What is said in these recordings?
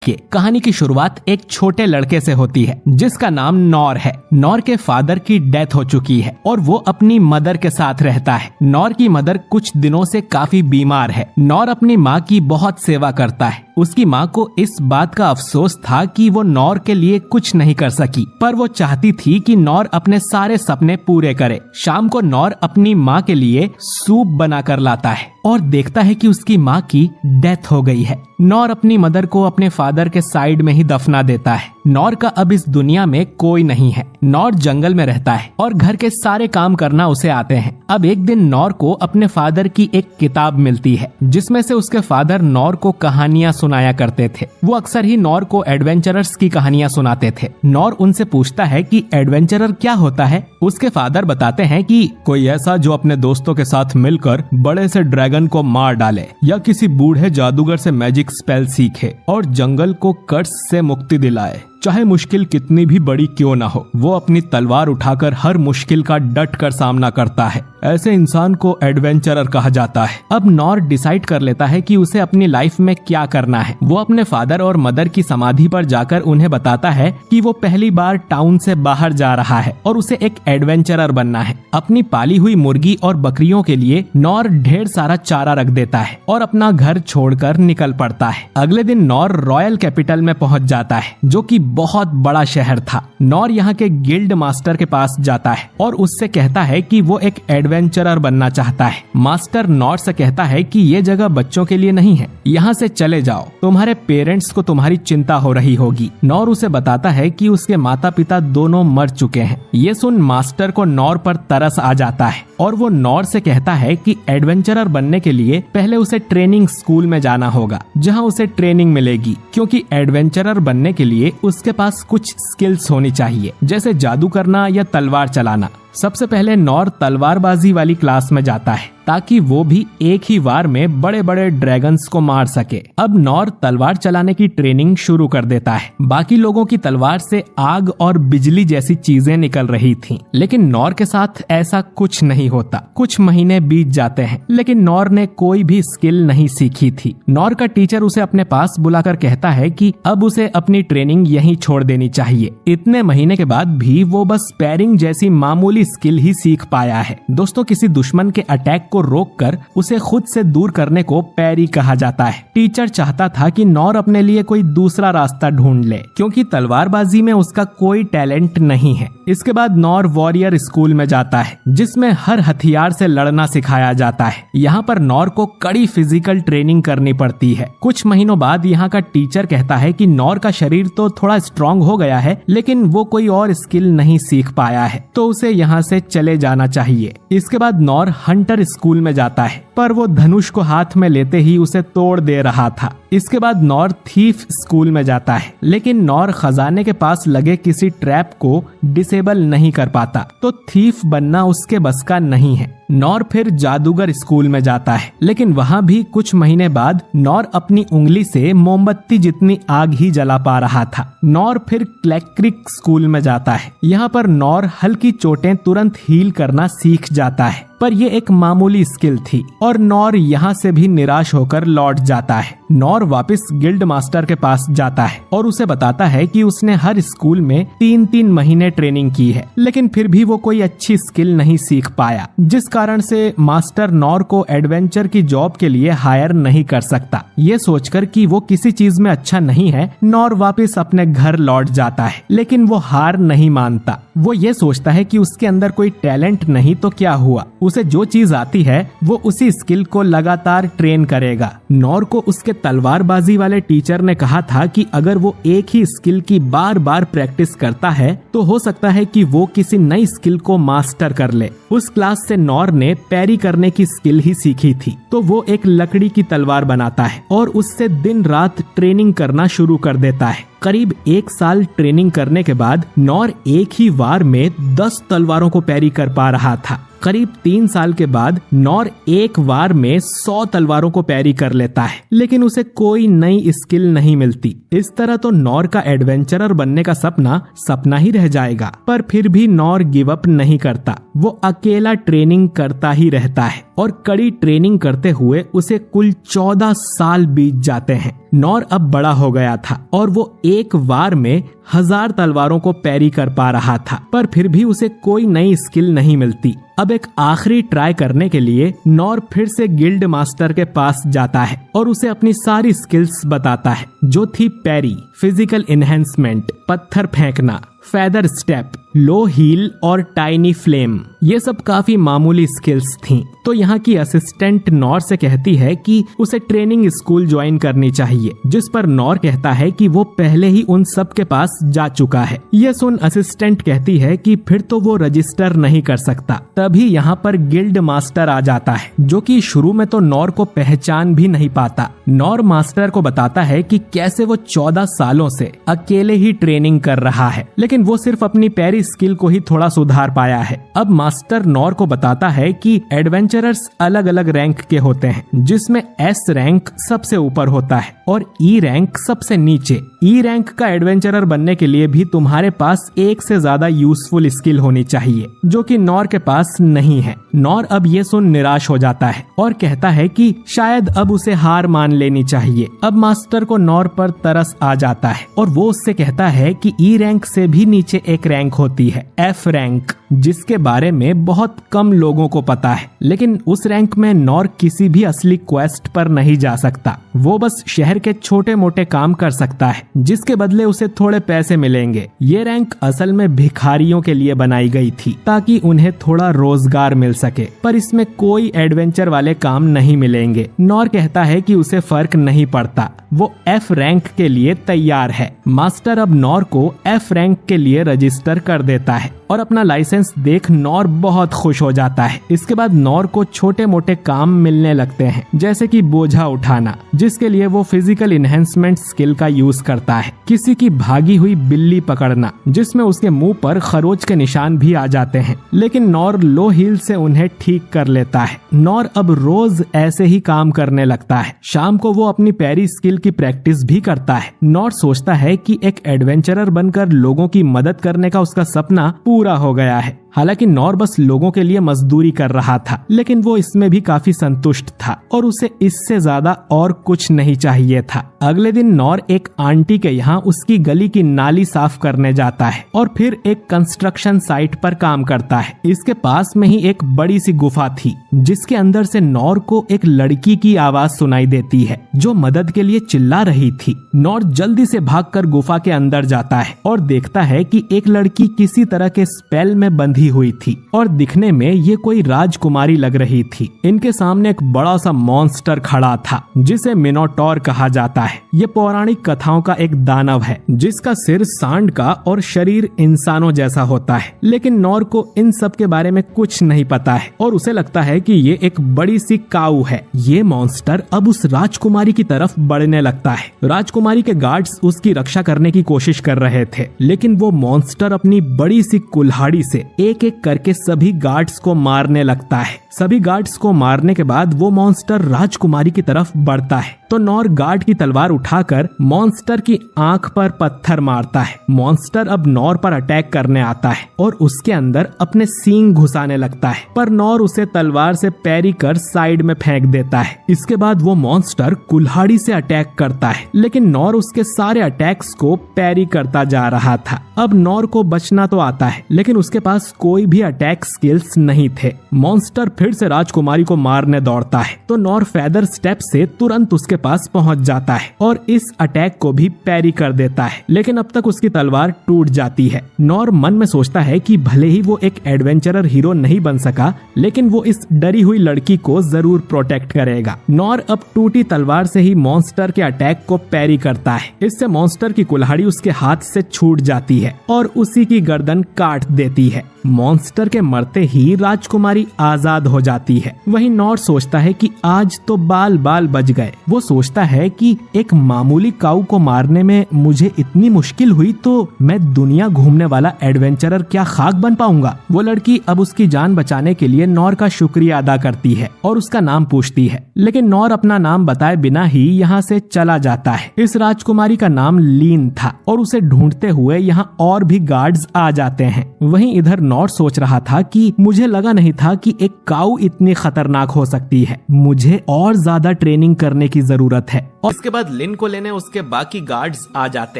देखिए, कहानी की शुरुआत एक छोटे लड़के से होती है जिसका नाम नॉर है। नॉर के फादर की डेथ हो चुकी है और वो अपनी मदर के साथ रहता है। नॉर की मदर कुछ दिनों से काफी बीमार है। नॉर अपनी माँ की बहुत सेवा करता है। उसकी माँ को इस बात का अफसोस था कि वो नॉर के लिए कुछ नहीं कर सकी, पर वो चाहती थी कि नॉर अपने सारे सपने पूरे करे। शाम को नॉर अपनी माँ के लिए सूप बनाकर लाता है और देखता है कि उसकी माँ की डेथ हो गई है। नॉर अपनी मदर को अपने फादर के साइड में ही दफना देता है। नॉर का अब इस दुनिया में कोई नहीं है। नॉर जंगल में रहता है और घर के सारे काम करना उसे आते हैं। अब एक दिन नॉर को अपने फादर की एक किताब मिलती है जिसमें से उसके फादर नॉर को कहानियां सुनाया करते थे। वो अक्सर ही नॉर को एडवेंचरर्स की कहानियां सुनाते थे। नॉर उनसे पूछता है कि एडवेंचरर क्या होता है। उसके फादर बताते हैं कि कोई ऐसा जो अपने दोस्तों के साथ मिलकर बड़े से ड्रैगन को मार डाले या किसी बूढ़े जादूगर से मैजिक स्पेल सीखे और जंगल को कर्स से मुक्ति दिलाए। चाहे मुश्किल कितनी भी बड़ी क्यों ना हो, वो अपनी तलवार उठाकर हर मुश्किल का डट कर सामना करता है। ऐसे इंसान को एडवेंचरर कहा जाता है। अब नॉर डिसाइड कर लेता है कि उसे अपनी लाइफ में क्या करना है। वो अपने फादर और मदर की समाधि पर जाकर उन्हें बताता है कि वो पहली बार टाउन से बाहर जा रहा है और उसे एक एडवेंचरर बनना है। अपनी पाली हुई मुर्गी और बकरियों के लिए नॉर ढेर सारा चारा रख देता है और अपना घर छोड़कर निकल पड़ता है। अगले दिन नॉर रॉयल कैपिटल में पहुंच जाता है जो कि बहुत बड़ा शहर था। नॉर यहाँ के गिल्ड मास्टर के पास जाता है और उससे कहता है कि वो एक एडवेंचरर बनना चाहता है। मास्टर नॉर से कहता है कि ये जगह बच्चों के लिए नहीं है, यहाँ से चले जाओ, तुम्हारे पेरेंट्स को तुम्हारी चिंता हो रही होगी। नॉर उसे बताता है कि उसके माता पिता दोनों मर चुके हैं। ये सुन मास्टर को नॉर पर तरस आ जाता है और वो नॉर से कहता है कि एडवेंचरर बनने के लिए पहले उसे ट्रेनिंग स्कूल में जाना होगा जहाँ उसे ट्रेनिंग मिलेगी, क्योंकि एडवेंचरर बनने के लिए उसके पास कुछ स्किल्स होनी चाहिए, जैसे जादू करना या तलवार चलाना। सबसे पहले नॉर तलवारबाजी वाली क्लास में जाता है ताकि वो भी एक ही वार में बड़े बड़े ड्रैगन्स को मार सके। अब नॉर तलवार चलाने की ट्रेनिंग शुरू कर देता है। बाकी लोगों की तलवार से आग और बिजली जैसी चीजें निकल रही थीं, लेकिन नॉर के साथ ऐसा कुछ नहीं होता। कुछ महीने बीत जाते हैं लेकिन नॉर ने कोई भी स्किल नहीं सीखी थी। नॉर का टीचर उसे अपने पास बुलाकर कहता है कि अब उसे अपनी ट्रेनिंग यहीं छोड़ देनी चाहिए। इतने महीने के बाद भी वो बस स्पैरिंग जैसी मामूली स्किल ही सीख पाया है। दोस्तों, किसी दुश्मन के अटैक को रोककर उसे खुद से दूर करने को पैरी कहा जाता है। टीचर चाहता था कि नॉर अपने लिए कोई दूसरा रास्ता ढूंढ ले, क्योंकि तलवारबाजी में उसका कोई टैलेंट नहीं है। इसके बाद नॉर वॉरियर स्कूल में जाता है जिसमें हर हथियार से लड़ना सिखाया जाता है। यहाँ पर नॉर को कड़ी फिजिकल ट्रेनिंग करनी पड़ती है। कुछ महीनों बाद यहाँ का टीचर कहता है कि नॉर का शरीर तो थोड़ा स्ट्रांग हो गया है लेकिन वो कोई और स्किल नहीं सीख पाया है, तो उसे यहाँ से चले जाना चाहिए। इसके बाद नॉर हंटर स्कूल में जाता है, पर वो धनुष को हाथ में लेते ही उसे तोड़ दे रहा था। इसके बाद नॉर थीफ स्कूल में जाता है, लेकिन नॉर खजाने के पास लगे किसी ट्रैप को डिसेबल नहीं कर पाता, तो थीफ बनना उसके बस का नहीं है। नॉर फिर जादूगर स्कूल में जाता है, लेकिन वहाँ भी कुछ महीने बाद नॉर अपनी उंगली से मोमबत्ती जितनी आग ही जला पा रहा था। नॉर फिर क्लैक्रिक स्कूल में जाता है। यहाँ पर नॉर हल्की चोटें तुरंत हील करना सीख जाता है, पर ये एक मामूली स्किल थी और नॉर यहाँ से भी निराश होकर लौट जाता है। नॉर वापस गिल्ड मास्टर के पास जाता है और उसे बताता है कि उसने हर स्कूल में 3-3 महीने ट्रेनिंग की है, लेकिन फिर भी वो कोई अच्छी स्किल नहीं सीख पाया, जिस कारण से मास्टर नॉर को एडवेंचर की जॉब के लिए हायर नहीं कर सकता। ये सोचकर कि वो किसी चीज में अच्छा नहीं है, नॉर वापस अपने घर लौट जाता है, लेकिन वो हार नहीं मानता। वो ये सोचता है कि उसके अंदर कोई टैलेंट नहीं तो क्या हुआ, उसे जो चीज आती है वो उसी स्किल को लगातार ट्रेन करेगा। नॉर को उसके तलवारबाजी वाले टीचर ने कहा था कि अगर वो एक ही स्किल की बार बार प्रैक्टिस करता है तो हो सकता है कि वो किसी नई स्किल को मास्टर कर ले। उस क्लास से नॉर ने पैरी करने की स्किल ही सीखी थी, तो वो एक लकड़ी की तलवार बनाता है और उससे दिन रात ट्रेनिंग करना शुरू कर देता है। करीब 1 साल ट्रेनिंग करने के बाद नॉर एक ही वार में 10 तलवारों को पैरी कर पा रहा था। करीब 3 साल के बाद नॉर एक बार में 100 तलवारों को पैरी कर लेता है, लेकिन उसे कोई नई स्किल नहीं मिलती। इस तरह तो नॉर का एडवेंचरर बनने का सपना ही रह जाएगा। पर फिर भी नॉर गिव अप नहीं करता। वो अकेला ट्रेनिंग करता ही रहता है और कड़ी ट्रेनिंग करते हुए उसे कुल 14 साल बीत जाते हैं। नॉर अब बड़ा हो गया था और वो एक बार में 1000 तलवारों को पैरी कर पा रहा था, पर फिर भी उसे कोई नई स्किल नहीं मिलती। अब एक आखिरी ट्राई करने के लिए नॉर फिर से गिल्ड मास्टर के पास जाता है और उसे अपनी सारी स्किल्स बताता है, जो थी पैरी, फिजिकल एनहेंसमेंट, पत्थर फेंकना, फेदर स्टेप, लो हील और टाइनी फ्लेम। ये सब काफी मामूली स्किल्स थीं। तो यहाँ की असिस्टेंट नॉर से कहती है कि उसे ट्रेनिंग स्कूल ज्वाइन करनी चाहिए, जिस पर नॉर कहता है कि वो पहले ही उन सब के पास जा चुका है। ये सुन असिस्टेंट कहती है कि फिर तो वो रजिस्टर नहीं कर सकता। तभी यहाँ पर गिल्ड मास्टर आ जाता है, जो कि शुरू में तो नॉर को पहचान भी नहीं पाता। नॉर मास्टर को बताता है कि कैसे वो 14 सालों से अकेले ही ट्रेनिंग कर रहा है, लेकिन वो सिर्फ अपनी पैरी स्किल को ही थोड़ा सुधार पाया है। अब मास्टर नॉर को बताता है कि एडवेंचरर्स अलग अलग रैंक के होते हैं, जिसमें एस रैंक सबसे ऊपर होता है और ई रैंक सबसे नीचे। ई रैंक का एडवेंचरर बनने के लिए भी तुम्हारे पास एक से ज्यादा यूजफुल स्किल होनी चाहिए, जो कि नॉर के पास नहीं है। नॉर अब ये सुन निराश हो जाता है और कहता है कि शायद अब उसे हार मान लेनी चाहिए। अब मास्टर को नॉर पर तरस आ जाता है और वो उससे कहता है कि ई रैंक से भी नीचे एक रैंक होती है, एफ रैंक, जिसके बारे में बहुत कम लोगों को पता है। लेकिन उस रैंक में नॉर किसी भी असली क्वेस्ट पर नहीं जा सकता। वो बस शहर के छोटे मोटे काम कर सकता है, जिसके बदले उसे थोड़े पैसे मिलेंगे। ये रैंक असल में भिखारियों के लिए बनाई गई थी, ताकि उन्हें थोड़ा रोजगार मिल सके, पर इसमें कोई एडवेंचर वाले काम नहीं मिलेंगे। नॉर कहता है कि उसे फर्क नहीं पड़ता, वो एफ रैंक के लिए तैयार है। मास्टर अब नॉर को एफ रैंक के लिए रजिस्टर कर देता है और अपना लाइसेंस देख नॉर बहुत खुश हो जाता है। इसके बाद नॉर को छोटे मोटे काम मिलने लगते हैं, जैसे कि बोझा उठाना, जिसके लिए वो फिजिकल एनहेंसमेंट स्किल का यूज करता है, किसी की भागी हुई बिल्ली पकड़ना, जिसमें उसके मुंह पर खरोच के निशान भी आ जाते हैं, लेकिन नॉर लो हील से उन्हें ठीक कर लेता है। नॉर अब रोज ऐसे ही काम करने लगता है। शाम को वो अपनी पैरी स्किल की प्रैक्टिस भी करता है। नॉर सोचता है कि एक एडवेंचरर बनकर लोगों की मदद करने का उसका सपना पूरा हो गया है। हालांकि नॉर बस लोगों के लिए मजदूरी कर रहा था, लेकिन वो इसमें भी काफी संतुष्ट था और उसे इससे ज्यादा और कुछ नहीं चाहिए था। अगले दिन नॉर एक आंटी के यहाँ उसकी गली की नाली साफ करने जाता है और फिर एक कंस्ट्रक्शन साइट पर काम करता है। इसके पास में ही एक बड़ी सी गुफा थी, जिसके अंदर से नॉर को एक लड़की की आवाज सुनाई देती है, जो मदद के लिए चिल्ला रही थी। नॉर जल्दी से भागकर गुफा के अंदर जाता है और देखता है कि एक लड़की किसी तरह के स्पेल में बंधी हुई थी और दिखने में ये कोई राजकुमारी लग रही थी। इनके सामने एक बड़ा सा मॉन्स्टर खड़ा था, जिसे मिनोटॉर कहा जाता है। ये पौराणिक कथाओं का एक दानव है, जिसका सिर सांड का और शरीर इंसानों जैसा होता है। लेकिन नॉर को इन सब के बारे में कुछ नहीं पता है और उसे लगता है कि ये एक बड़ी सी काऊ है। ये मॉन्स्टर अब उस राजकुमारी की तरफ बढ़ने लगता है। राजकुमारी के गार्ड्स उसकी रक्षा करने की कोशिश कर रहे थे, लेकिन वो मॉन्स्टर अपनी बड़ी सी कुल्हाड़ी से एक एक करके सभी गार्ड्स को मारने लगता है। सभी गार्ड्स को मारने के बाद वो मॉन्स्टर राजकुमारी की तरफ बढ़ता है, तो नॉर गार्ड की तलवार उठाकर मॉन्स्टर की आंख पर पत्थर मारता है। मॉन्स्टर अब नॉर पर अटैक करने आता है और उसके अंदर अपने सींग घुसाने लगता है, पर नॉर उसे तलवार से पैरी कर साइड में फेंक देता है। इसके बाद वो मॉन्स्टर कुल्हाड़ी से अटैक करता है, लेकिन नॉर उसके सारे अटैक्स को पैरी करता जा रहा था। अब नॉर को बचना तो आता है, लेकिन उसके पास कोई भी अटैक स्किल्स नहीं थे। मॉन्स्टर फिर से राजकुमारी को मारने दौड़ता है, तो नॉर फेदर स्टेप से तुरंत उसके पास पहुंच जाता है और इस अटैक को भी पैरी कर देता है, लेकिन अब तक उसकी तलवार टूट जाती है। नॉर मन में सोचता है कि भले ही वो एक एडवेंचरर हीरो नहीं बन सका, लेकिन वो इस डरी हुई लड़की को जरूर प्रोटेक्ट करेगा। नॉर अब टूटी तलवार से ही मॉन्स्टर के अटैक को पैरी करता है। इससे मॉन्स्टर की कुल्हाड़ी उसके हाथ से छूट जाती है और उसी की गर्दन काट देती है। मॉन्स्टर के मरते ही राजकुमारी आजाद हो जाती है। वहीं नॉर सोचता है कि आज तो बाल बाल बच गए। वो सोचता है कि एक मामूली काऊ को मारने में मुझे इतनी मुश्किल हुई तो मैं दुनिया घूमने वाला एडवेंचरर क्या खाक बन पाऊंगा। वो लड़की अब उसकी जान बचाने के लिए नॉर का शुक्रिया अदा करती है और उसका नाम पूछती है, लेकिन नॉर अपना नाम बताए बिना ही यहाँ से चला जाता है। इस राजकुमारी का नाम लीन था और उसे ढूंढते हुए यहाँ और भी गार्ड्स आ जाते हैं। वहीं इधर नॉर सोच रहा था कि मुझे लगा नहीं था कि एक काऊ इतनी खतरनाक हो सकती है, मुझे और ज्यादा ट्रेनिंग करने की जरूरत है। और इसके बाद लिन को लेने उसके बाकी गार्ड्स आ जाते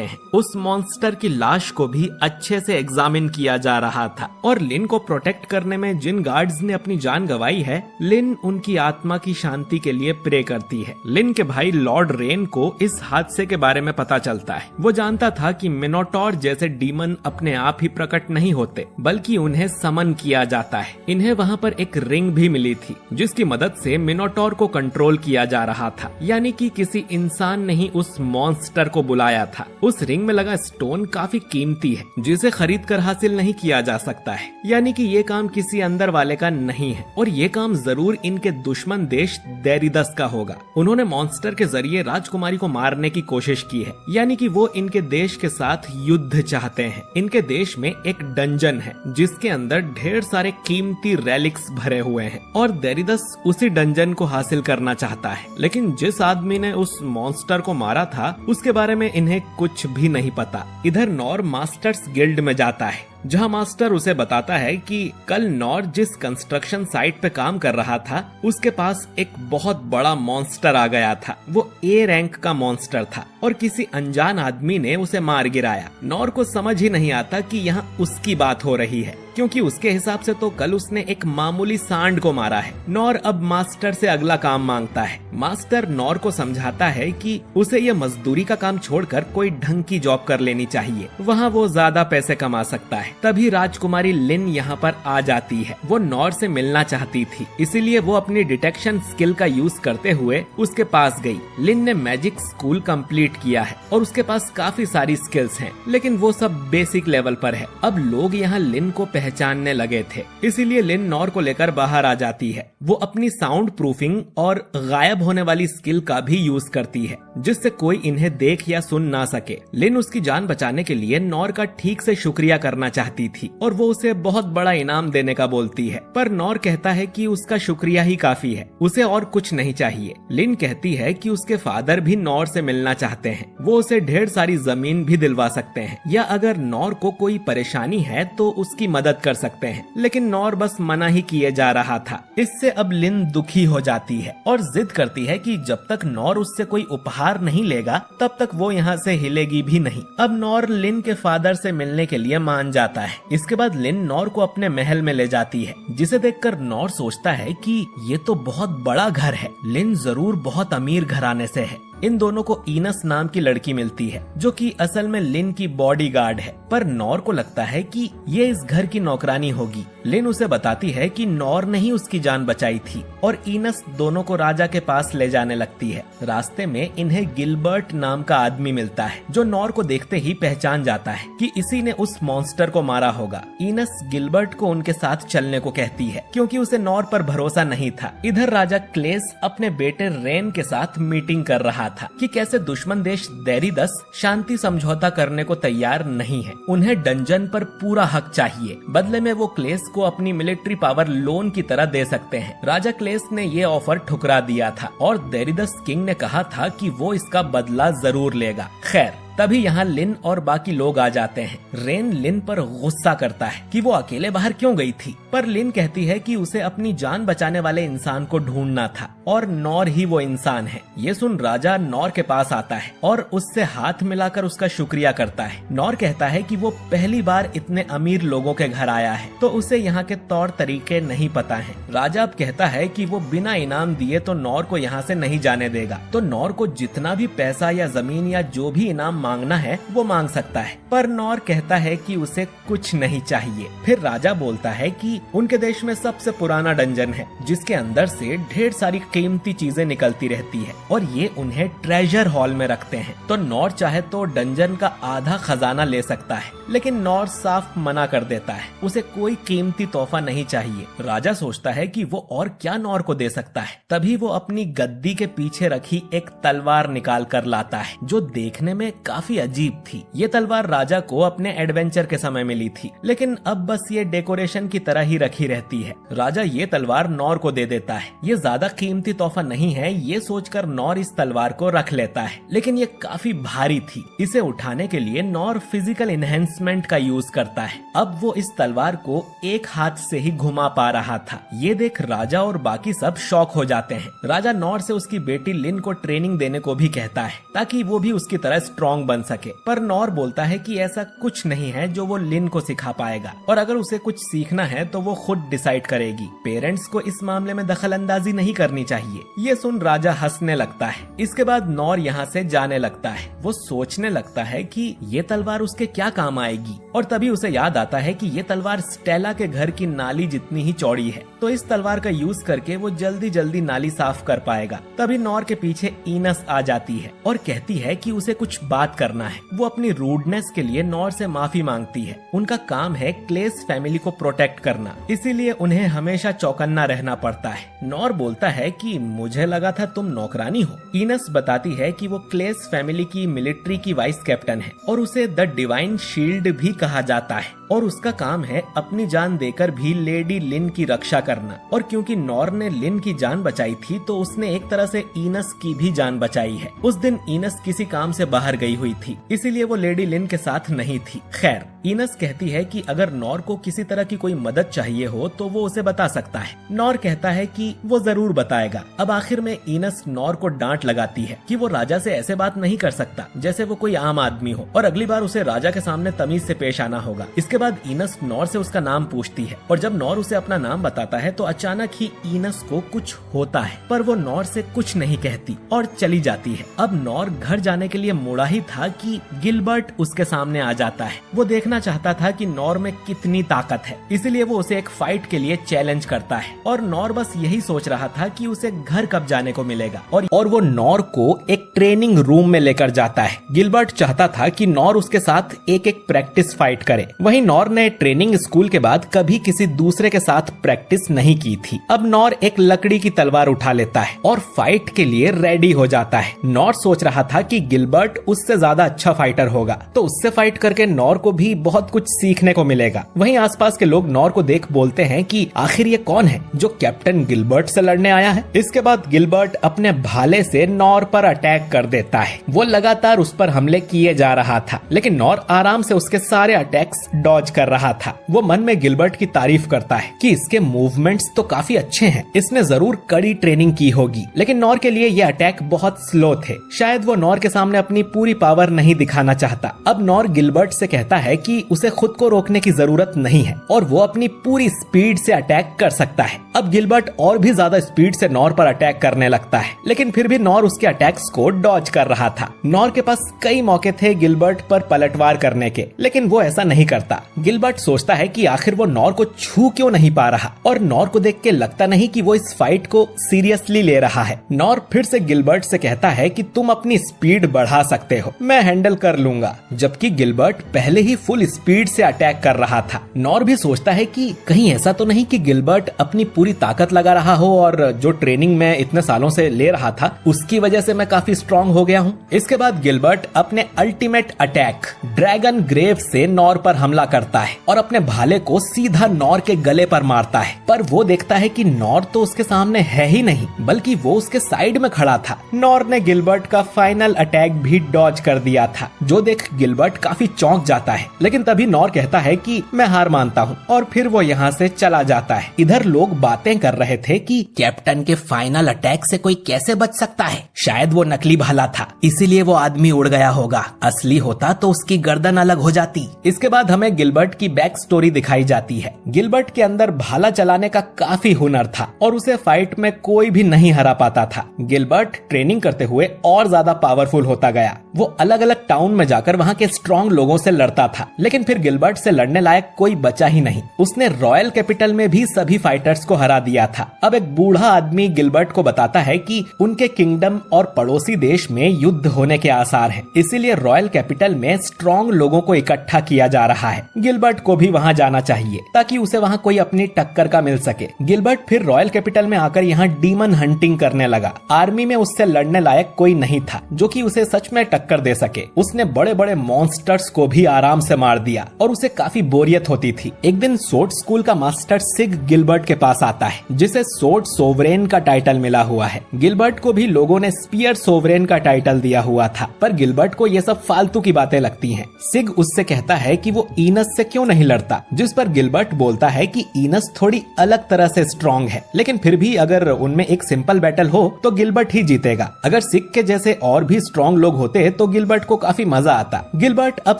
हैं। उस मॉन्स्टर की लाश को भी अच्छे से एग्जामिन किया जा रहा था और लिन को प्रोटेक्ट करने में जिन गार्ड्स ने अपनी जान गंवाई है, लिन उनकी आत्मा की शांति के लिए प्रे करती है। लिन के भाई लॉर्ड रेन को इस हादसे के बारे में पता चलता है। वो जानता था कि मिनोटॉर जैसे डीमन अपने आप ही प्रकट नहीं होते, बल्कि उन्हें समन किया जाता है। इन्हें वहाँ पर एक रिंग भी मिली थी जिसकी मदद से मिनोटॉर को कंट्रोल किया जा रहा था, यानी कि किसी इंसान ने ही उस मॉन्स्टर को बुलाया था। उस रिंग में लगा स्टोन काफी कीमती है जिसे खरीद कर हासिल नहीं किया जा सकता है, यानी कि ये काम किसी अंदर वाले का नहीं है और ये काम जरूर इनके दुश्मन देश देरिदस का होगा। उन्होंने मॉन्स्टर के जरिए राजकुमारी को मारने की कोशिश की है, यानी कि वो इनके देश के साथ युद्ध चाहते हैं। इनके देश में एक डंजन है जिसके अंदर ढेर सारे कीमती रेलिक्स भरे हुए हैं और देरिदस उसी डंजन को हासिल करना चाहता है। लेकिन जिस आदमी ने उस मॉन्स्टर को मारा था उसके बारे में इन्हें कुछ भी नहीं पता। इधर नॉर मास्टर्स गिल्ड में जाता है जहां मास्टर उसे बताता है कि कल नॉर जिस कंस्ट्रक्शन साइट पे काम कर रहा था उसके पास एक बहुत बड़ा मॉन्स्टर आ गया था। वो ए रैंक का मॉन्स्टर था और किसी अनजान आदमी ने उसे मार गिराया। नॉर को समझ ही नहीं आता कि यहाँ उसकी बात हो रही है, क्योंकि उसके हिसाब से तो कल उसने एक मामूली सांड को मारा है। नॉर अब मास्टर से अगला काम मांगता है। मास्टर नॉर को समझाता है कि उसे ये मजदूरी का काम छोड़कर कोई ढंग की जॉब कर लेनी चाहिए, वहाँ वो ज्यादा पैसे कमा सकता है। तभी राजकुमारी लिन यहाँ पर आ जाती है। वो नॉर से मिलना चाहती थी, इसीलिए वो अपनी डिटेक्शन स्किल का यूज करते हुए उसके पास गई। लिन ने मैजिक स्कूल कंप्लीट किया है और उसके पास काफी सारी स्किल्स हैं, लेकिन वो सब बेसिक लेवल पर है। अब लोग यहाँ लिन को पहचानने लगे थे, इसीलिए लिन नॉर को लेकर बाहर आ जाती है। वो अपनी साउंड प्रूफिंग और गायब होने वाली स्किल का भी यूज करती है जिससे कोई इन्हें देख या सुन ना सके। लिन उसकी जान बचाने के लिए नॉर का ठीक से शुक्रिया करना चाहती थी और वो उसे बहुत बड़ा इनाम देने का बोलती है, पर नॉर कहता है कि उसका शुक्रिया ही काफी है, उसे और कुछ नहीं चाहिए। लिन कहती है कि उसके फादर भी नॉर से मिलना चाहते हैं, वो उसे ढेर सारी जमीन भी दिलवा सकते हैं या अगर नॉर को कोई परेशानी है तो उसकी मदद कर सकते हैं, लेकिन नॉर बस मना ही किए जा रहा था। इससे अब लिन दुखी हो जाती है और जिद करती है कि जब तक नॉर उससे कोई उपहार नहीं लेगा तब तक वो यहाँ से हिलेगी भी नहीं। अब नॉर लिन के फादर से मिलने के लिए मान जाता है। इसके बाद लिन नॉर को अपने महल में ले जाती है, जिसे देखकर नॉर सोचता है कि ये तो बहुत बड़ा घर है, लिन जरूर बहुत अमीर घराने से है। इन दोनों को ईनस नाम की लड़की मिलती है जो कि असल में लिन की बॉडीगार्ड है, पर नॉर को लगता है कि ये इस घर की नौकरानी होगी। लिन उसे बताती है कि नॉर ने ही उसकी जान बचाई थी और ईनस दोनों को राजा के पास ले जाने लगती है। रास्ते में इन्हें गिलबर्ट नाम का आदमी मिलता है जो नॉर को देखते ही पहचान जाता है कि इसी ने उस मॉन्स्टर को मारा होगा। ईनस गिलबर्ट को उनके साथ चलने को कहती है क्योंकि उसे नॉर पर भरोसा नहीं था। इधर राजा क्लेस अपने बेटे रेन के साथ मीटिंग कर रहा था कि कैसे दुश्मन देश देरिदस शांति समझौता करने को तैयार नहीं है, उन्हें डंजन पर पूरा हक चाहिए, बदले में वो क्लेस को अपनी मिलिट्री पावर लोन की तरह दे सकते हैं। राजा क्लेस ने ये ऑफर ठुकरा दिया था और देरिदस किंग ने कहा था कि वो इसका बदला जरूर लेगा। खैर तभी यहाँ लिन और बाकी लोग आ जाते हैं। रेन लिन पर गुस्सा करता है कि वो अकेले बाहर क्यों गई थी, पर लिन कहती है कि उसे अपनी जान बचाने वाले इंसान को ढूंढना था और नॉर ही वो इंसान है। ये सुन राजा नॉर के पास आता है और उससे हाथ मिलाकर उसका शुक्रिया करता है। नॉर कहता है कि वो पहली बार इतने अमीर लोगों के घर आया है तो उसे यहाँ के तौर तरीके नहीं पता है। राजा अब कहता है कि वो बिना इनाम दिए तो नॉर को यहाँ से नहीं जाने देगा, तो नॉर को जितना भी पैसा या जमीन या जो भी इनाम मांगना है वो मांग सकता है, पर नॉर कहता है कि उसे कुछ नहीं चाहिए। फिर राजा बोलता है कि उनके देश में सबसे पुराना डंजन है जिसके अंदर से ढेर सारी कीमती चीजें निकलती रहती है और ये उन्हें ट्रेजर हॉल में रखते हैं। तो नॉर चाहे तो डंजन का आधा खजाना ले सकता है, लेकिन नॉर साफ मना कर देता है, उसे कोई कीमती तोहफा नहीं चाहिए। राजा सोचता है कि वो और क्या नॉर को दे सकता है। तभी वो अपनी गद्दी के पीछे रखी एक तलवार निकाल कर लाता है जो देखने में काफी अजीब थी। ये तलवार राजा को अपने एडवेंचर के समय मिली थी, लेकिन अब बस ये डेकोरेशन की तरह ही रखी रहती है। राजा ये तलवार नॉर को दे देता है। ये ज्यादा कीमती तोहफा नहीं है ये सोचकर नॉर इस तलवार को रख लेता है, लेकिन ये काफी भारी थी। इसे उठाने के लिए नॉर फिजिकल इनहेंसमेंट का यूज करता है। अब वो इस तलवार को एक हाथ से ही घुमा पा रहा था। ये देख राजा और बाकी सब शॉक हो जाते हैं। राजा नॉर से उसकी बेटी लिन को ट्रेनिंग देने को भी कहता है ताकि वो भी उसकी तरह स्ट्रॉन्ग बन सके, पर नॉर बोलता है कि ऐसा कुछ नहीं है जो वो लिन को सिखा पाएगा और अगर उसे कुछ सीखना है तो वो खुद डिसाइड करेगी। पेरेंट्स को इस मामले में दखल अंदाजी नहीं करनी चाहिए। ये सुन राजा हंसने लगता है। इसके बाद नॉर यहाँ से जाने लगता है। वो सोचने लगता है कि ये तलवार उसके क्या काम आएगी और तभी उसे याद आता है कि ये तलवार स्टेला के घर की नाली जितनी ही चौड़ी है, तो इस तलवार का यूज करके वो जल्दी जल्दी नाली साफ कर पाएगा। तभी नॉर के पीछे ईनस आ जाती है और कहती है कि उसे कुछ बात करना है। वो अपनी रूडनेस के लिए नॉर से माफी मांगती है। उनका काम है क्लेस फैमिली को प्रोटेक्ट करना, इसीलिए उन्हें हमेशा चौकन्ना रहना पड़ता है। नॉर बोलता है कि मुझे लगा था तुम नौकरानी हो। ईनस बताती है कि वो क्लेस फैमिली की मिलिट्री की वाइस कैप्टन है और उसे द डिवाइन शील्ड भी कहा जाता है और उसका काम है अपनी जान देकर भी लेडी लिन की रक्षा करना। और क्योंकि नॉर ने लिन की जान बचाई थी तो उसने एक तरह से ईनस की भी जान बचाई है। उस दिन ईनस किसी काम से बाहर गई हुई थी, इसीलिए वो लेडी लिन के साथ नहीं थी। खैर, ईनस कहती है कि अगर नॉर को किसी तरह की कोई मदद चाहिए हो तो वो उसे बता सकता है। नॉर कहता है कि वो जरूर बताएगा। अब आखिर में ईनस नॉर को डांट लगाती है कि वो राजा से ऐसे बात नहीं कर सकता जैसे वो कोई आम आदमी हो और अगली बार उसे राजा के सामने तमीज से पेश आना होगा। इसके बाद ईनस नॉर से उसका नाम पूछती है और जब नॉर उसे अपना नाम बताता है तो अचानक ही ईनस को कुछ होता है, पर वो नॉर से कुछ नहीं कहती और चली जाती है। अब नॉर घर जाने के लिए मुड़ा ही था कि गिलबर्ट उसके सामने आ जाता है। वो देखना चाहता था कि नॉर में कितनी ताकत है, इसलिए वो उसे एक फाइट के लिए चैलेंज करता है और नॉर बस यही सोच रहा था कि उसे घर कब जाने को मिलेगा और वो नॉर को एक ट्रेनिंग रूम में लेकर जाता है। गिलबर्ट चाहता था कि नॉर उसके साथ एक एक प्रैक्टिस फाइट करे। वहीं नॉर ने ट्रेनिंग स्कूल के बाद कभी किसी दूसरे के साथ प्रैक्टिस नहीं की थी। अब नॉर एक लकड़ी की तलवार उठा लेता है और फाइट के लिए रेडी हो जाता है। नॉर सोच रहा था कि गिलबर्ट उससे ज्यादा अच्छा फाइटर होगा, तो उससे फाइट करके नॉर को भी बहुत कुछ सीखने को मिलेगा। वहीं आसपास के लोग नॉर को देख बोलते हैं कि आखिर ये कौन है जो कैप्टन गिलबर्ट से लड़ने आया है। इसके बाद गिलबर्ट अपने भाले से नॉर पर अटैक कर देता है। वो लगातार उस पर हमले किए जा रहा था, लेकिन नॉर आराम से उसके सारे अटैक्स डॉज कर रहा था। वो मन में गिलबर्ट की तारीफ करता है कि इसके मूवमेंट्स तो काफी अच्छे हैं, इसने जरूर कड़ी ट्रेनिंग की होगी। लेकिन नॉर के लिए ये अटैक बहुत स्लो थे, शायद वो नॉर के सामने अपनी पूरी पावर नहीं दिखाना चाहता। अब नॉर गिलबर्ट से कहता है कि उसे खुद को रोकने की जरूरत नहीं है और वो अपनी पूरी स्पीड से अटैक कर सकता है। अब गिलबर्ट और भी ज्यादा स्पीड से नॉर पर अटैक करने लगता है, लेकिन फिर भी नॉर उसके अटैक्स को डॉज कर रहा था। नॉर के पास कई मौके थे गिलबर्ट पर पलटवार करने के, लेकिन वो ऐसा नहीं करता। गिलबर्ट सोचता है कि आखिर वो नॉर को छू क्यों नहीं पा रहा और नॉर को देख के लगता नहीं कि वो इस फाइट को सीरियसली ले रहा है। नॉर फिर से गिलबर्ट से कहता है कि तुम अपनी स्पीड बढ़ा सकते हो, मैं हैंडल कर लूंगा, जबकि गिलबर्ट पहले ही फुल स्पीड से अटैक कर रहा था। नॉर भी सोचता है कि कहीं ऐसा तो नहीं कि गिलबर्ट अपनी पूरी ताकत लगा रहा हो और जो ट्रेनिंग में इतने सालों से ले रहा था उसकी वजह से मैं काफी स्ट्रांग हो गया हूँ। इसके बाद गिलबर्ट अपने अल्टीमेट अटैक ड्रैगन ग्रेव से नॉर पर हमला करता है और अपने भाले को सीधा नॉर के गले पर मारता है, पर वो देखता है कि नॉर तो उसके सामने है ही नहीं, बल्कि वो उसके साइड में खड़ा था। नॉर ने गिलबर्ट का फाइनल अटैक भी डॉज कर दिया था, जो देख गिलबर्ट काफी चौंक जाता है। लेकिन तभी नॉर कहता है कि मैं हार मानता हूँ और फिर वो यहाँ से चला जाता है। इधर लोग बातें कर रहे थे कि कैप्टन के फाइनल अटैक से कोई कैसे बच सकता है, शायद वो नकली भाला था इसीलिए वो आदमी उड़ गया होगा, असली होता तो उसकी गर्दन अलग हो जाती। इसके बाद हमें गिलबर्ट की बैक स्टोरी दिखाई जाती है। गिलबर्ट के अंदर भाला चलाने का काफी हुनर था और उसे फाइट में कोई भी नहीं हरा पाता था। गिलबर्ट ट्रेनिंग करते हुए और ज्यादा पावरफुल होता गया। वो अलग अलग टाउन में जाकर वहाँ के स्ट्रॉन्ग लोगों से लड़ता था, लेकिन फिर गिलबर्ट से लड़ने लायक कोई बचा ही नहीं। उसने रॉयल कैपिटल में भी सभी फाइटर्स को हरा दिया था। अब एक बूढ़ा आदमी गिलबर्ट को बताता है कि उनके किंगडम और पड़ोसी देश में युद्ध होने के आसार हैं, इसीलिए रॉयल कैपिटल में स्ट्रॉन्ग लोगों को इकट्ठा किया जा रहा है। गिलबर्ट को भी वहाँ जाना चाहिए ताकि उसे वहाँ कोई अपनी टक्कर का मिल सके। गिलबर्ट फिर रॉयल कैपिटल में आकर यहाँ डीमन हंटिंग करने लगा। आर्मी में उससे लड़ने लायक कोई नहीं था जो कि उसे सच में टक्कर दे सके। उसने बड़े बड़े मॉन्स्टर्स को भी आराम से मार दिया और उसे काफी बोरियत होती थी। एक दिन सोर्ड स्कूल का मास्टर सिग गिलबर्ट के पास आता है, जिसे सोर्ड सोवरेन का टाइटल मिला हुआ है। गिलबर्ट को भी लोगों ने स्पीयर सोवरेन का टाइटल दिया हुआ था, पर गिलबर्ट को ये सब फालतू की बातें लगती हैं। सिग उससे कहता है कि वो ईनस से क्यों नहीं लड़ता, जिस पर गिलबर्ट बोलता है कि ईनस थोड़ी अलग तरह से स्ट्रॉन्ग है, लेकिन फिर भी अगर उनमें एक सिंपल बैटल हो तो गिलबर्ट ही जीतेगा। अगर सिग के जैसे और भी स्ट्रॉन्ग लोग होते तो गिलबर्ट को काफी मजा आता। गिलबर्ट अब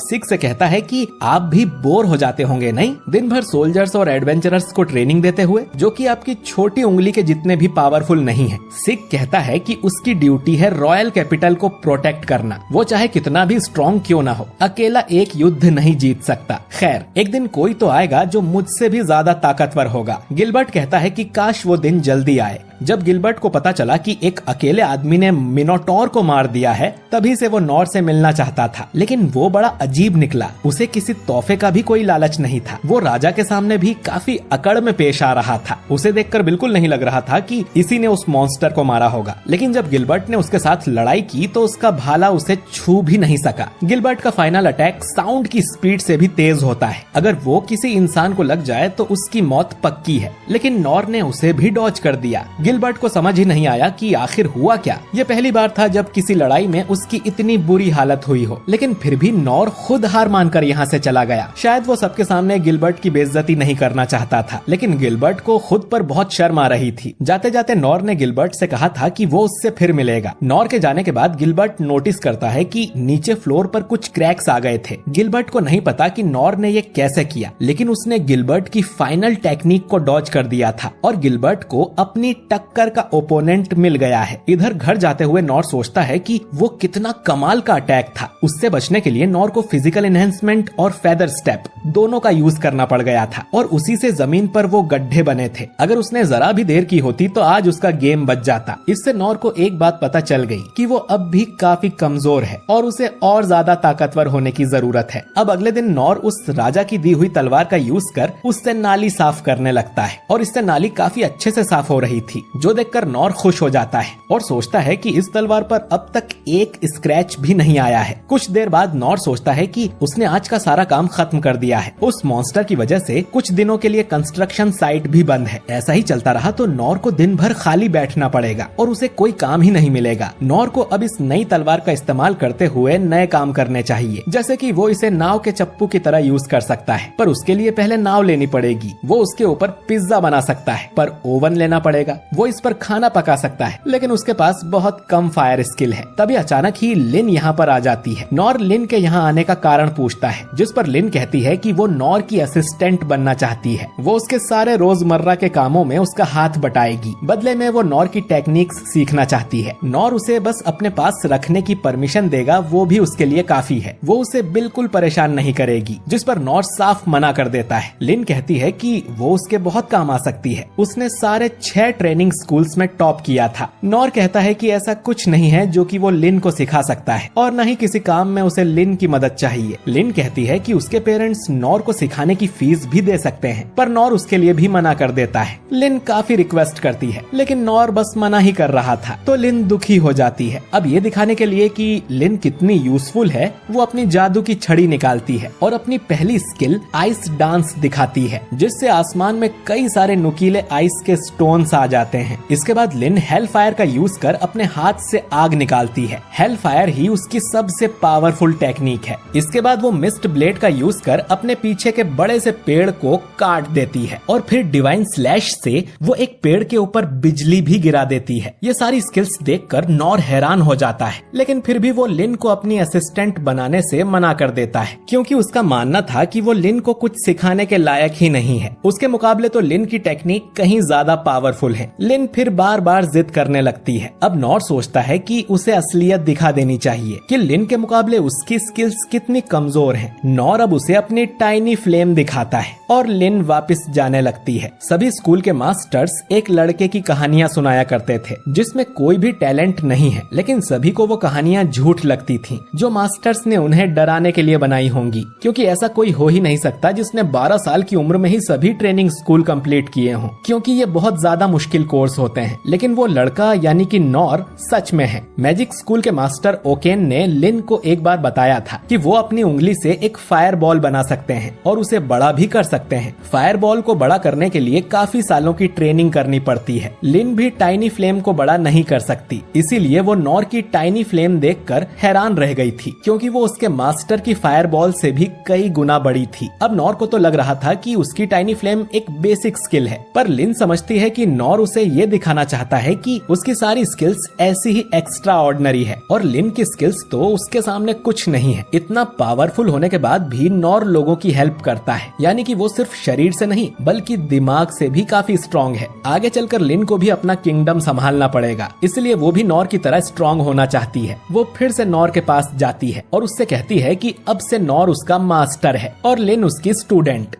सिग से कहता है कि आप भी बोर हो जाते होंगे नहीं, दिन भर सोल्जर्स और एडवेंचरर्स को ट्रेनिंग देते हुए, जो कि आपकी छोटी उंगली के जितने भी पावरफुल नहीं है। सिग कहता है कि उसकी ड्यूटी है रॉयल कैपिटल को प्रोटेक्ट करना, वो चाहे कितना भी स्ट्रॉन्ग क्यों ना हो। अकेला एक युद्ध नहीं जीत सकता। खैर, एक दिन कोई तो आएगा जो मुझसे भी ज्यादा ताकतवर होगा। गिलबर्ट कहता है कि काश वो दिन जल्दी आए। जब गिलबर्ट को पता चला कि एक अकेले आदमी ने मिनोटॉर को मार दिया है, तभी से वो नॉर से मिलना चाहता था, लेकिन वो बड़ा अजीब निकला। उसे किसी तोहफे का भी कोई लालच नहीं था। वो राजा के सामने भी काफी अकड़ में पेश आ रहा था। उसे देखकर बिल्कुल नहीं लग रहा था कि इसी ने उस मॉन्स्टर को मारा होगा। लेकिन जब गिलबर्ट ने उसके साथ लड़ाई की तो उसका भाला उसे छू भी नहीं सका। गिलबर्ट का फाइनल अटैक साउंड की स्पीड से भी तेज होता है। अगर वो किसी इंसान को लग जाए तो उसकी मौत पक्की है, लेकिन नॉर ने उसे भी डॉज कर दिया। गिलबर्ट को समझ ही नहीं आया कि आखिर हुआ क्या। ये पहली बार था जब किसी लड़ाई में उसकी इतनी बुरी हालत हुई हो, लेकिन फिर भी नॉर खुद हार मानकर यहाँ से चला गया। शायद वो सबके सामने गिलबर्ट की बेइज्जती नहीं करना चाहता था, लेकिन गिलबर्ट को खुद पर बहुत शर्म आ रही थी। जाते जाते नॉर ने गिलबर्ट से कहा था कि वो उससे फिर मिलेगा। नॉर के जाने के बाद गिलबर्ट नोटिस करता है कि नीचे फ्लोर पर कुछ क्रैक्स आ गए थे। गिलबर्ट को नहीं पता कि नॉर ने ये कैसे किया, लेकिन उसने गिलबर्ट की फाइनल टेक्निक को डॉज कर दिया था और गिलबर्ट को अपनी टक्कर का ओपोनेंट मिल गया है। इधर घर जाते हुए नॉर सोचता है कि वो कितना कमाल का अटैक था। उससे बचने के लिए नॉर को फिजिकल एनहेंसमेंट और फेदर स्टेप दोनों का यूज करना पड़ गया था और उसी से जमीन पर वो गड्ढे बने थे। अगर उसने जरा भी देर की होती तो आज उसका गेम बच जाता। इससे नॉर को एक बात पता चल गई कि वो अब भी काफी कमजोर है और उसे और ज्यादा ताकतवर होने की जरूरत है। अब अगले दिन नॉर उस राजा की दी हुई तलवार का यूज कर उससे नाली साफ करने लगता है और इससे नाली काफी अच्छे से साफ हो रही थी, जो देखकर नॉर खुश हो जाता है और सोचता है कि इस तलवार पर अब तक एक स्क्रैच भी नहीं आया है। कुछ देर बाद नॉर सोचता है कि उसने आज का सारा काम खत्म कर दिया है। उस मॉन्स्टर की वजह से कुछ दिनों के लिए कंस्ट्रक्शन साइट भी बंद है। ऐसा ही चलता रहा तो नॉर को दिन भर खाली बैठना पड़ेगा और उसे कोई काम ही नहीं मिलेगा। नॉर को अब इस नई तलवार का इस्तेमाल करते हुए नए काम करने चाहिए, जैसे कि वो इसे नाव के चप्पू की तरह यूज कर सकता है, पर उसके लिए पहले नाव लेनी पड़ेगी। वो उसके ऊपर पिज्जा बना सकता है, पर ओवन लेना पड़ेगा। वो इस पर खाना पका सकता है, लेकिन उसके पास बहुत कम फायर स्किल है। तभी अचानक ही लिन यहाँ पर आ जाती है। नॉर लिन के यहाँ आने का कारण पूछता है, जिस पर लिन कहती है कि वो नॉर की असिस्टेंट बनना चाहती है। वो उसके सारे रोजमर्रा के कामों में उसका हाथ बटाएगी। बदले में वो नॉर की टेक्निक्स सीखना चाहती है। नॉर उसे बस अपने पास रखने की परमिशन देगा, वो भी उसके लिए काफी है। वो उसे बिल्कुल परेशान नहीं करेगी, जिस पर नॉर साफ मना कर देता है। लिन कहती है कि वो उसके बहुत काम आ सकती है। उसने सारे 6 ट्रेनिंग स्कूल्स में टॉप किया था। नॉर कहता है कि ऐसा कुछ नहीं है जो कि वो लिन को सिखा सकता है और न ही किसी काम में उसे लिन की मदद चाहिए। लिन कहती है कि उसके पेरेंट्स नॉर को सिखाने की फीस भी दे सकते हैं, पर नॉर उसके लिए भी मना कर देता है। लिन काफी रिक्वेस्ट करती है, लेकिन नॉर बस मना ही कर रहा था, तो लिन दुखी हो जाती है। अब ये दिखाने के लिए कि लिन कितनी यूजफुल है, वो अपनी जादू की छड़ी निकालती है और अपनी पहली स्किल आइस डांस दिखाती है, जिससे आसमान में कई सारे नुकीले आइस के स्टोन्स आ जाते जाते हैं। इसके बाद लिन हेल फायर का यूज कर अपने हाथ से आग निकालती है। हेल फायर ही उसकी सबसे पावरफुल टेक्निक है। इसके बाद वो मिस्ट ब्लेड का यूज कर अपने पीछे के बड़े से पेड़ को काट देती है और फिर डिवाइन स्लैश से वो एक पेड़ के ऊपर बिजली भी गिरा देती है। ये सारी स्किल्स देखकर नॉर हैरान हो जाता है, लेकिन फिर भी वो लिन को अपनी असिस्टेंट बनाने से मना कर देता है, क्योंकि उसका मानना था कि वो लिन को कुछ सिखाने के लायक ही नहीं है। उसके मुकाबले तो लिन की टेक्निक कहीं ज्यादा पावरफुल है। लिन फिर बार बार जिद करने लगती है। अब नॉर सोचता है कि उसे असलियत दिखा देनी चाहिए कि लिन के मुकाबले उसकी स्किल्स कितनी कमजोर हैं। नॉर अब उसे अपनी टाइनी फ्लेम दिखाता है और लिन वापस जाने लगती है। सभी स्कूल के मास्टर्स एक लड़के की कहानियां सुनाया करते थे जिसमें कोई भी टैलेंट नहीं है, लेकिन सभी को वो कहानियां झूठ लगती थीं, जो मास्टर्स ने उन्हें डराने के लिए बनाई होंगी, क्योंकि ऐसा कोई हो ही नहीं सकता जिसने 12 साल की उम्र में ही सभी ट्रेनिंग स्कूल कंप्लीट किए हों, क्योंकि ये बहुत ज्यादा मुश्किल कोर्स होते हैं। लेकिन वो लड़का यानी कि नॉर सच में है। मैजिक स्कूल के मास्टर ओकेन ने लिन को एक बार बताया था कि वो अपनी उंगली से एक फायर बॉल बना सकते हैं और उसे बड़ा भी कर सकते हैं। फायर बॉल को बड़ा करने के लिए काफी सालों की ट्रेनिंग करनी पड़ती है। लिन भी टाइनी फ्लेम को बड़ा नहीं कर सकती, इसीलिए वो नॉर की टाइनी फ्लेम देखकर हैरान रह गई थी, क्योंकि वो उसके मास्टर की फायर बॉल से भी कई गुना बड़ी थी। अब नॉर को तो लग रहा था कि उसकी टाइनी फ्लेम एक बेसिक स्किल है, पर लिन समझती है कि नॉर उसे ये दिखाना चाहता है कि उसकी सारी स्किल्स ऐसी ही एक्स्ट्रा ऑर्डिनरी है और लिन की स्किल्स तो उसके सामने कुछ नहीं है। इतना पावरफुल होने के बाद भी नॉर लोगों की हेल्प करता है, यानी कि वो सिर्फ शरीर से नहीं बल्कि दिमाग से भी काफी स्ट्रॉन्ग है। आगे चलकर लिन को भी अपना किंगडम संभालना पड़ेगा, इसलिए वो भी नॉर की तरह स्ट्रॉन्ग होना चाहती है। वो फिर से नॉर के पास जाती है और उससे कहती है कि अब से नॉर उसका मास्टर है और लिन उसकी स्टूडेंट।